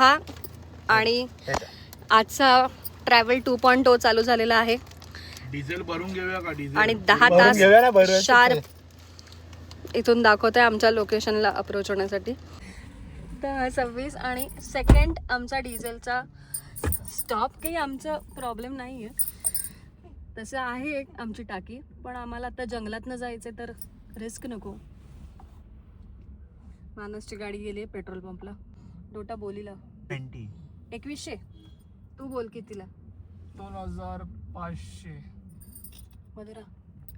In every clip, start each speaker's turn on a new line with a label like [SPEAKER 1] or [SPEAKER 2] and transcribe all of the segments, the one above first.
[SPEAKER 1] हा आणि आजचा ट्रॅव्हल 2.0 चालू झालेला आहे.
[SPEAKER 2] डिझेल भरून घेऊया का? डिझेल
[SPEAKER 1] आणि 10 तास शार्प इथून दाखवतोय आमच्या लोकेशनला अप्रोच होण्यासाठी. 10:26 आणि सेकंड आमचा डिझेलचा स्टॉप. काही आमचा प्रॉब्लेम नाही आहे, तसं आहे एक आमची टाकी, पण आम्हाला आता जंगलातनं जायचं तर रिस्क नको. मानसची गाडी गेली पेट्रोल पंपला. डोटा बोलीला 2100. तू बोल कितीला?
[SPEAKER 3] 2500.
[SPEAKER 1] मधुरा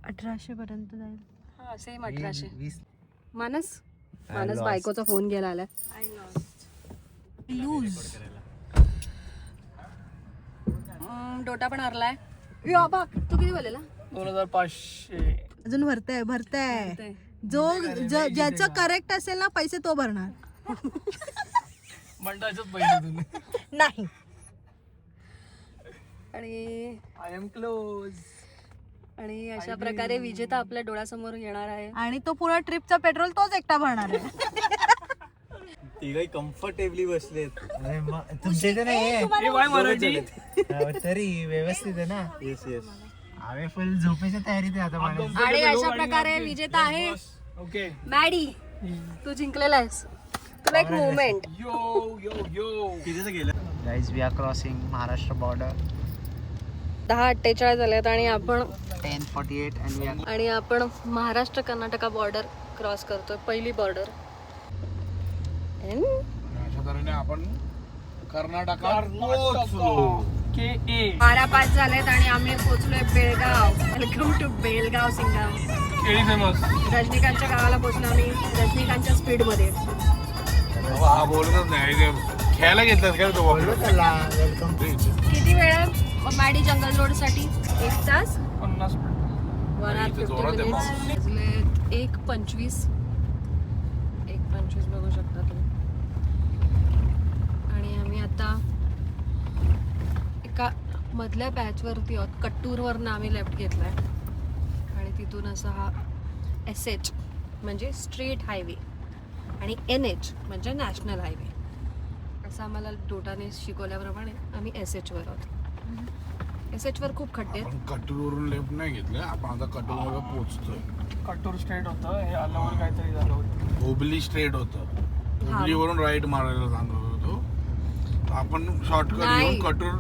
[SPEAKER 4] 1800 पर्यंत जाईल.
[SPEAKER 1] हा सेम 1800. मानस बायकोचा फोन घ्यायला आला. लूज डोटा पण हरलाय. तू किती बोललेला?
[SPEAKER 3] 2500.
[SPEAKER 4] अजून भरताय. जो ज्याचं करेक्ट असेल ना पैसे तो भरणार.
[SPEAKER 3] मंडळाच्याच पैसे तुम्ही
[SPEAKER 4] नाही.
[SPEAKER 1] आणि
[SPEAKER 3] आय एम क्लोज.
[SPEAKER 1] आणि अशा प्रकारे विजेता आपल्या डोळ्यासमोर येणार आहे.
[SPEAKER 4] आणि तो पूर्ण ट्रिपचा पेट्रोल तोच एकटा भरणार आहे.
[SPEAKER 5] तिघही कम्फर्टेबली बसलेत. तुमच्या इथे
[SPEAKER 3] मराठी
[SPEAKER 5] तरी व्यवस्थित आहे ना? Yes yes. आम्ही फुल झोपेच्या तयारीत आहे आता.
[SPEAKER 1] आणि अशा प्रकारे विजेता आहे
[SPEAKER 3] ओके.
[SPEAKER 1] मॅडी. तू जिंकलेला आहेस. तुला एक मुवमेंट.
[SPEAKER 3] यो यो यो.
[SPEAKER 5] कितीचं गेलं? Guys we are crossing Maharashtra border.
[SPEAKER 1] 10:48 झाल्यात आणि आपण
[SPEAKER 5] 10:48
[SPEAKER 1] आणि आपण महाराष्ट्र कर्नाटका बॉर्डर क्रॉस करतोय. पहिली बॉर्डर.
[SPEAKER 2] अशा तऱ्हेने आपण कर्नाटकात
[SPEAKER 3] KA
[SPEAKER 1] 12:05 झालेत आणि आम्ही पोहोचलोय बेळगाव. वेलकम टू बेळगाव सिंगाम.
[SPEAKER 3] केळी फेमस.
[SPEAKER 1] रजनीकांतच्या गावाला पोहोचलो आम्ही रजनीकांतच्या स्पीड मध्ये.
[SPEAKER 2] हा बोलतच नाही ते खेळायला घेतलास का तो?
[SPEAKER 5] वेलकम.
[SPEAKER 1] किती वेळ आहे मॅडी जंगल रोड साठी? 1 तास
[SPEAKER 3] 50 मिनिट.
[SPEAKER 1] 1:50 वाजले 1:25. 1:25 बघू शकता तुम्ही. आणि आम्ही आता एका मधल्या पॅचवरती आहोत. कट्टूरवरनं आम्ही लेफ्ट घेतलाय आणि तिथून असा हा SH म्हणजे स्ट्रीट हायवे आणि NH म्हणजे नॅशनल हायवे असं आम्हाला डोटाने शिकवल्याप्रमाणे आम्ही SH वर आहोत. SH वर खूप खड्डे आहेत.
[SPEAKER 2] आपण कटूरवरून लेफ्ट नाही घेतलं, आपण आता कटूरवर पोहोचतोय.
[SPEAKER 3] कटोर स्ट्रेट होतं हे आल्यावर काहीतरी झालं होतं.
[SPEAKER 2] हुबली स्ट्रेट होतं. हुबलीवरून राईट मारायला सांगत होतो. आपण शॉर्टकट
[SPEAKER 1] नाही.
[SPEAKER 2] घेऊन कटूर.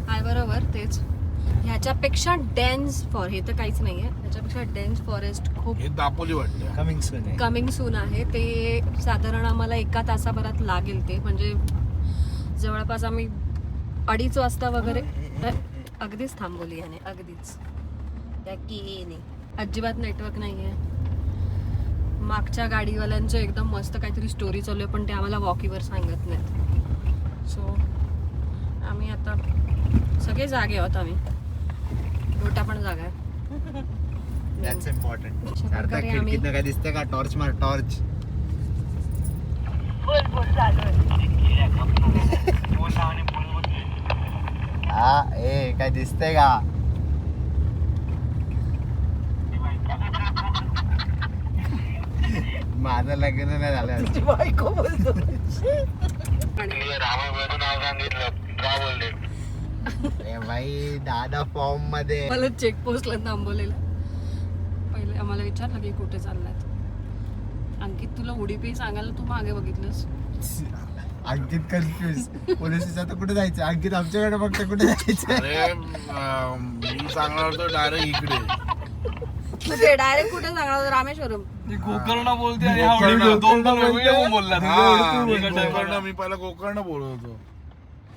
[SPEAKER 1] आहे बरोबर तेच. ह्याच्यापेक्षा डेन्स फॉर हे तर काहीच नाही आहे. ह्याच्यापेक्षा डेन्स फॉरेस्ट खूप
[SPEAKER 2] हे दापोली वाटतं.
[SPEAKER 5] कमिंग सून आहे.
[SPEAKER 1] कमिंग सून आहे. ते साधारण आम्हाला 1 तासाभरात लागेल. ते म्हणजे जवळपास आम्ही 2:30 वाजता वगैरे अगदीच थांबवली याने. अगदीच त्या की अजिबात नेटवर्क नाही आहे. मागच्या गाडीवाल्यांचं एकदम मस्त काहीतरी स्टोरी चालू आहे, पण ते आम्हाला वॉकीवर सांगत नाहीत. सो आम्ही आता सगळे जागे आहोत. आम्ही डोटा पण जागा आहे.
[SPEAKER 5] That's important.
[SPEAKER 1] अशा प्रकारे आम्ही
[SPEAKER 5] खिडकीतनं काय दिसतंय का? टॉर्च मार. टॉर्च. हा काय दिसतंय का? माझं लग्न नाही झालं.
[SPEAKER 4] बायको बोलतो.
[SPEAKER 5] अरे भाई दादा फॉर्म मध्ये.
[SPEAKER 1] मला चेकपोस्टला थांबवलेलं. पहिले आम्हाला विचारलं की कुठे चाललात. अंकित तुला उडीपी सांगायला तू मागे बघितलंस.
[SPEAKER 5] अंकित कन्फ्युज. पोलिस आता कुठे जायचं? अंकित आमच्याकडे बघते कुठे जायचं.
[SPEAKER 2] अरे मी सांगणार होतो डायरेक्ट इकडे.
[SPEAKER 1] कुठे डायरेक्ट कुठे सांगणार? रामेश्वरम.
[SPEAKER 3] गोकर्ण बोलते आणि हावडी दोनदा वेगवेगळं बोलला.
[SPEAKER 2] मी पहिला गोकर्ण बोलत होतो.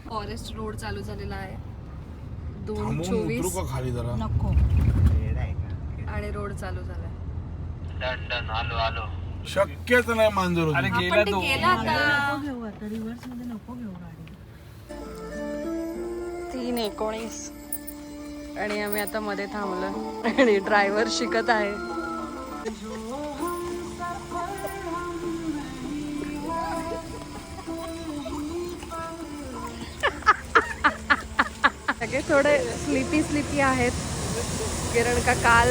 [SPEAKER 1] फॉरेस्ट रोड चालू झालेला आहे.
[SPEAKER 2] थांबून उतरू
[SPEAKER 1] 2:24
[SPEAKER 2] का खाली जरा?
[SPEAKER 4] नको.
[SPEAKER 1] आणि रोड चालू झालाय.
[SPEAKER 2] शक्यच नाही मांजर होती.
[SPEAKER 3] अरे गेला
[SPEAKER 1] आपण ते
[SPEAKER 3] तो.
[SPEAKER 1] गेला आता.
[SPEAKER 4] घेऊ आता रिव्हर्स मध्ये नको घेऊ गाडी.
[SPEAKER 1] 3:19 आणि आम्ही आता मध्ये थांबलो आणि ड्रायव्हर शिकत आहे. सगळे थोडे स्लिपी आहेत कारण का काल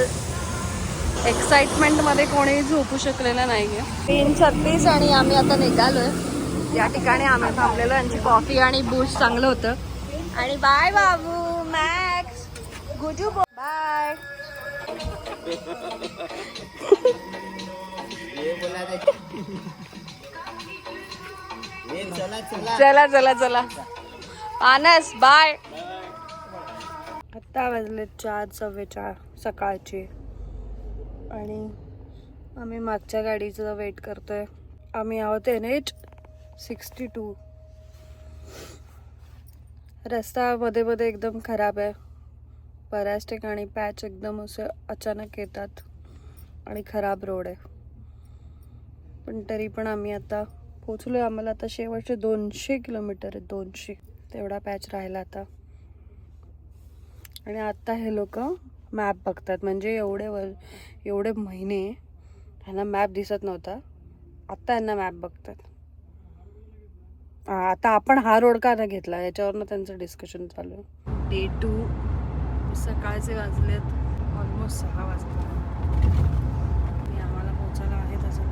[SPEAKER 1] एक्साइटमेंट मध्ये कोणी झोपू शकलेलं नाहीये. 3:36 आणि आम्ही आता निघालोय. या ठिकाणी आम्ही थांबलेलो. यांची कॉफी आणि बूस्ट चांगलं होतं. आणि बाय बाबू मॅक्स गुजू बाय. चला चला चला आनस बाय. आत्ता वाजले 4:44 सकाळचे आणि आम्ही मागच्या गाडीचं वेट करतोय. आम्ही आहोत NH62. रस्ता मध्ये मध्ये एकदम खराब आहे. बऱ्याच ठिकाणी पॅच एकदम असं अचानक येतात आणि खराब रोड आहे. पण तरी पण आम्ही आता पोचलोय. आम्हाला आता शेवटचे 200 किलोमीटर आहे. 200 तेवढा पॅच राहिला आता. आणि आता हे लोक मॅप बघतात. म्हणजे एवढे महिने ह्यांना मॅप दिसत नव्हता. आत्ता यांना मॅप बघतात. आता आपण हा रोड का नाही घेतला याच्यावरनं त्यांचं डिस्कशन चालू आहे. Day 2 सकाळचे वाजलेत ऑलमोस्ट 6 वाजता. आणि आम्हाला पोचायला आहेत अजून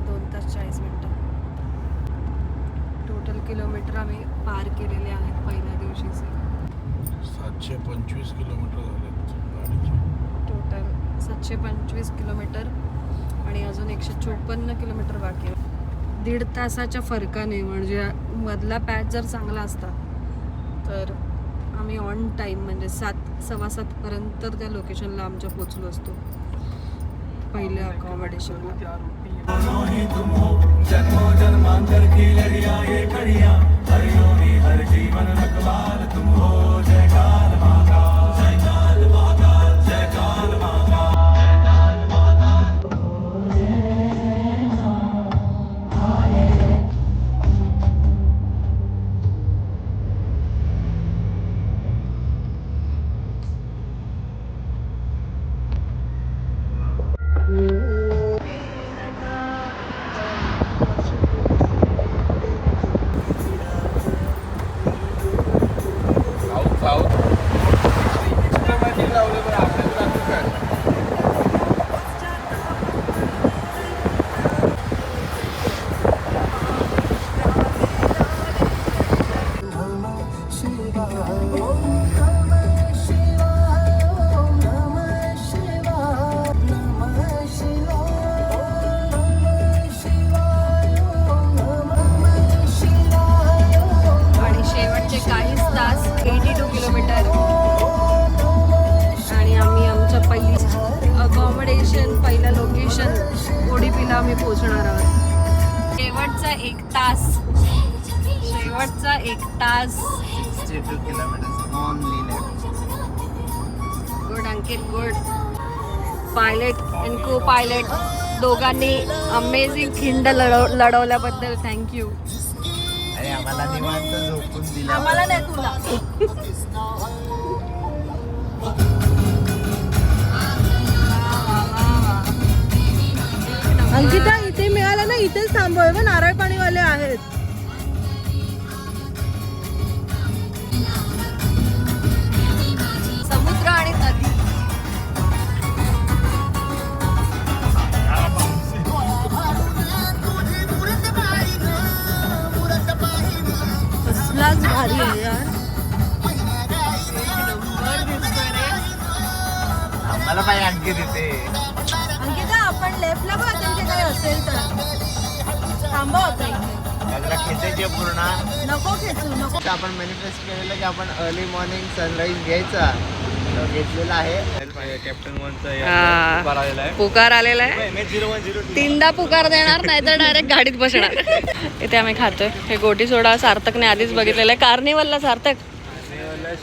[SPEAKER 1] 2 तास 40 मिनटं. टोटल किलोमीटर आम्ही पार केलेले आहेत पहिल्या दिवशीचे.
[SPEAKER 2] 725 किलोमीटर झालेत गाडीचे.
[SPEAKER 1] टोटल 725 किलोमीटर आणि अजून 154 किलोमीटर बाकी आहे. 1.5 तासाच्या फरकाने म्हणजे मधला पॅच जर चांगला असता तर आम्ही ऑन टाईम म्हणजे 7:15 पर्यंत त्या लोकेशनला आमच्या पोचलो असतो पहिल्या अकॉमोडेशनला. आम्ही पोहोचणार आहोत. शेवटचा 1 तास. शेवटचा 1 तास.
[SPEAKER 5] 62 kilometre only left.
[SPEAKER 1] Good Ankit good. Pilot and को पायलट दोघांनी अमेझिंग खिंड लढवल्याबद्दल थँक्यू.
[SPEAKER 5] अरे आम्हाला निवांत झोपून दिला.
[SPEAKER 1] आम्हाला नाही तुला.
[SPEAKER 4] अंकिता इथे मिळालं ना इथेच थांबव. नारळ पाणीवाले आहेत.
[SPEAKER 1] समुद्र आणि नदी.
[SPEAKER 4] कसलाच भारी आहे यार.
[SPEAKER 5] आम्हाला पाहिजे आणखी तिथे.
[SPEAKER 4] अंकिता आपण लेफ्टला बघा त्यांचे काही असेल तर थांबा होता इथे.
[SPEAKER 5] त्याला खेचायची पूर्ण.
[SPEAKER 4] नको खेचू नको.
[SPEAKER 5] आपण मॅनिफेस्ट केलेलं की आपण अर्ली मॉर्निंग सनराईज घ्यायचा. तो घेतलेला आहे. कॅप्टन
[SPEAKER 1] पुकार आलेला आहे. 3दा पुकार देणार नाही तर डायरेक्ट गाडीत बसणार. इथे आम्ही खातोय हे गोटी सोडा. सार्थकने आधीच बघितलेलं आहे. कार्निवलला सार्थक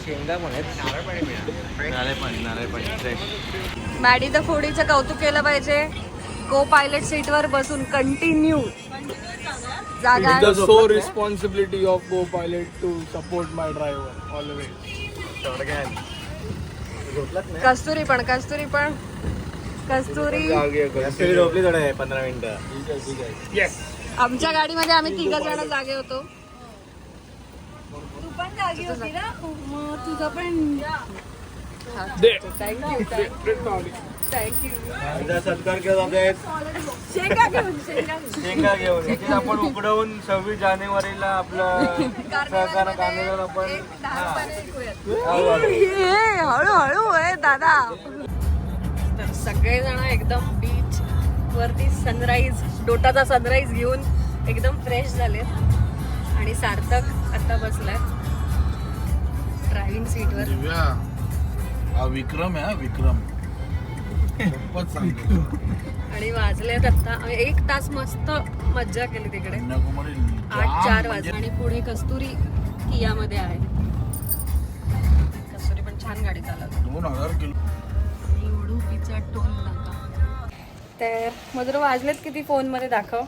[SPEAKER 5] शेंगा
[SPEAKER 1] मॅडी द फूडीचं कौतुक केलं पाहिजे. को पायलट सीटवर बसून कंटिन्यू जागा.
[SPEAKER 3] It is the sole responsibility of co-pilot to support my driver always.
[SPEAKER 1] कस्तुरी पण
[SPEAKER 5] झोपली थोडं 15 मिनिटं.
[SPEAKER 3] Yes.
[SPEAKER 1] आमच्या गाडीमध्ये आम्ही 3 जण जागे होतो.
[SPEAKER 4] तू पण जागी होती ना. मग तुझं पण
[SPEAKER 3] There.
[SPEAKER 1] Thank you.
[SPEAKER 3] Great, great.
[SPEAKER 1] Thank you.
[SPEAKER 5] सत्कार केला जात
[SPEAKER 1] शेंगा घेऊन
[SPEAKER 5] शेंगा घेऊन याच्यात आपण उकडवून 26 जानेवारीला आपलं सहकार कांदे आपण
[SPEAKER 1] हळूहळू आहे दादा. तर सगळेजण एकदम बीच वरती सनराईज, डोटाचा सनराईज घेऊन एकदम फ्रेश झालेत. आणि सार्थक आता बसलाय ड्रायव्हिंग सीटवर.
[SPEAKER 2] दिव्या, हा विक्रम आहे, हा विक्रम खूपच चांगलं.
[SPEAKER 1] आणि वाजलेत आता 1 तास मस्त मज्जा केली तिकडे.
[SPEAKER 2] कन्याकुमारी
[SPEAKER 1] 8:04 वाजले. आणि पुढे कस्तुरी कियामध्ये आहे. कस्तुरी पण छान गाडी चालवते.
[SPEAKER 2] 2000 किलो.
[SPEAKER 1] उडुपीचा टोल नाका. तर मधुर वाजलेत किती फोनमध्ये दाखव?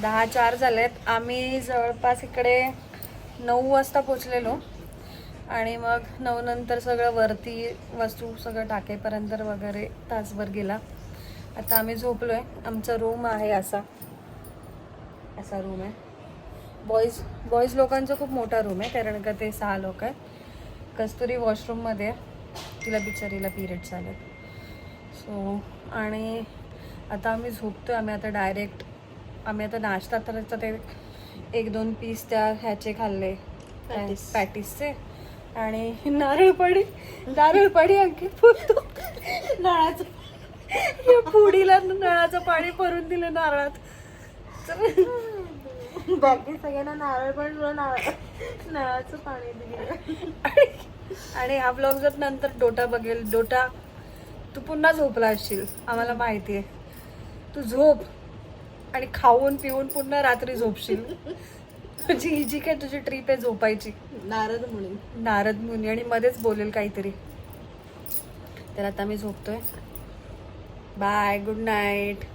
[SPEAKER 1] 10:04 झालेत. आम्ही जवळपास इकडे 9 वाजता पोचलेलो. आणि मग 9 नंतर सगळं वरती वस्तू सगळं टाकेपर्यंत वगैरे तासभर गेला. आता आम्ही झोपलोय. आमचा रूम आहे असा रूम आहे. बॉईज लोकांचा खूप मोठा रूम आहे, कारण का ते 6 लोक आहेत. कस्तुरी वॉशरूममध्ये तिला बिचारीला पिरियड्स आलेत. सो आणि आता आम्ही झोपतोय. आम्ही आता नाश्ता तर ते 1-2 पीस त्या ह्याचे खाल्ले, पॅटीसचे. आणि नारळ पाणी अंकित फुलतो नळाचं. या पुडीला नळाचं पाणी भरून दिलं नारळात. बाकी सगळ्यांना नारळ पण नळाचं पाणी दिलं. आणि हा ब्लॉग जर नंतर डोटा बघेल. डोटा, तू पुन्हा झोपला असशील, आम्हाला माहिती आहे. तू झोप आणि खाऊन पिऊन पुन्हा रात्री झोपशील. तुझी जी काय तुझी ट्रिप आहे झोपायची. नारद मुनी आणि मध्येच बोलेल काहीतरी. तर आता मी झोपतोय. Bye, good night.